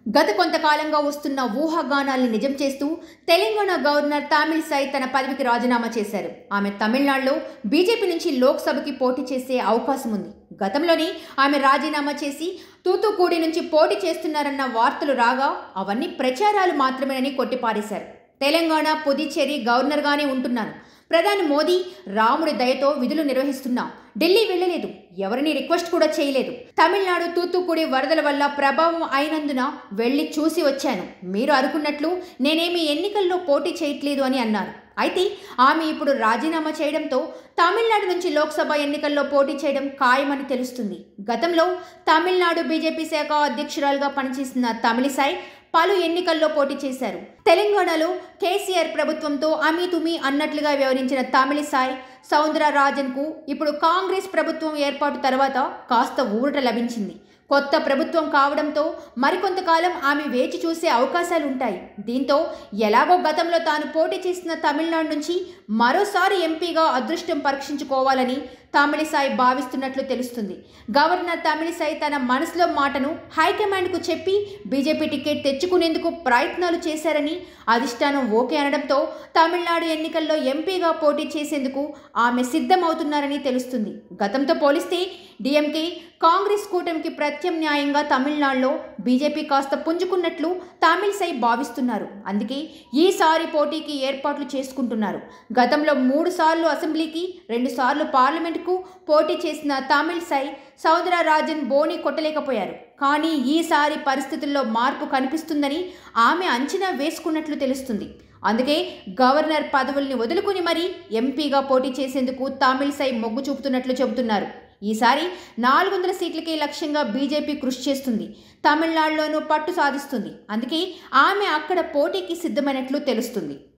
గత కొంతకాలంగా వస్తున్న ఊహాగానాల్ని నిజం చేస్తూ తెలంగాణ గవర్నర్ తమిళిసై తన పదవికి రాజీనామా చేశారు. ఆమె తమిళనాడులో బీజేపీ నుంచి లోక్సభకి పోటీ చేసే అవకాశం ఉంది. గతంలోనే ఆమె రాజీనామా చేసి తూతుకుడి నుంచి పోటీ చేస్తున్నారన్న వార్తలు రాగా అవన్నీ ప్రచారాలు మాత్రమేనని కొట్టిపారేశారు. తెలంగాణ, పుదుచ్చేరి గవర్నర్గానే ఉంటున్నాను. ప్రధాని మోదీ రాముడి దయతో విధులు నిర్వహిస్తున్నా. ఢిల్లీ వెళ్ళలేదు, ఎవరిని రిక్వెస్ట్ కూడా చేయలేదు. తమిళనాడు తూతుకుడి వరదల వల్ల ప్రభావం అయినందున వెళ్ళి చూసి వచ్చాను. మీరు అనుకున్నట్లు నేనేమి ఎన్నికల్లో పోటీ చేయట్లేదు అని అన్నారు. అయితే ఆమె ఇప్పుడు రాజీనామా చేయడంతో తమిళనాడు నుంచి లోక్సభ ఎన్నికల్లో పోటీ చేయడం ఖాయమని తెలుస్తుంది. గతంలో తమిళనాడు బీజేపీ శాఖ అధ్యక్షురాలుగా పనిచేసిన తమిళిసై పలు ఎన్నికల్లో పోటీ చేశారు. తెలంగాణలో కేసీఆర్ ప్రభుత్వంతో అమీతుమీ అన్నట్లుగా వ్యవహరించిన తమిళిసై సౌందరరాజన్కు ఇప్పుడు కాంగ్రెస్ ప్రభుత్వం ఏర్పాటు తర్వాత కాస్త ఊరట లభించింది. కొత్త ప్రభుత్వం కావడంతో మరికొంతకాలం ఆమె వేచి చూసే అవకాశాలుంటాయి. దీంతో ఎలాగో గతంలో తాను పోటీ చేసిన తమిళనాడు నుంచి మరోసారి ఎంపీగా అదృష్టం పరీక్షించుకోవాలని తమిళిసై భావిస్తున్నట్లు తెలుస్తుంది. గవర్నర్ తమిళిసై తన మనసులో మాటను హైకమాండ్కు చెప్పి బీజేపీ టికెట్ తెచ్చుకునేందుకు ప్రయత్నాలు చేశారని అధిష్టానం ఓకే అనడంతో తమిళనాడు ఎన్నికల్లో ఎంపీగా పోటీ చేసేందుకు ఆమె సిద్ధమవుతున్నారని తెలుస్తుంది. గతంతో పోలిస్తే డీఎంకే, కాంగ్రెస్ కూటమికి ప్రత్యామ్నాయంగా తమిళనాడులో బీజేపీ కాస్త పుంజుకున్నట్లు తమిళిసై భావిస్తున్నారు. అందుకే ఈసారి పోటీకి ఏర్పాట్లు చేసుకుంటున్నారు. గతంలో 3 సార్లు అసెంబ్లీకి, 2 సార్లు పార్లమెంటుకు పోటీ చేసిన తమిళిసై సౌందరరాజన్ బోని కొట్టలేకపోయారు. కానీ ఈసారి పరిస్థితుల్లో మార్పు కనిపిస్తుందని ఆమె అంచనా వేసుకున్నట్లు తెలుస్తుంది. అందుకే గవర్నర్ పదవుల్ని వదులుకుని మరీ ఎంపీగా పోటీ చేసేందుకు తమిళిసై మొగ్గు చూపుతున్నట్లు చెబుతున్నారు. ఈసారి 400 సీట్లకే లక్ష్యంగా బీజేపీ కృషి చేస్తుంది. తమిళనాడులోనూ పట్టు సాధిస్తుంది. అందుకే ఆమె అక్కడ పోటీకి సిద్ధమైనట్లు తెలుస్తుంది.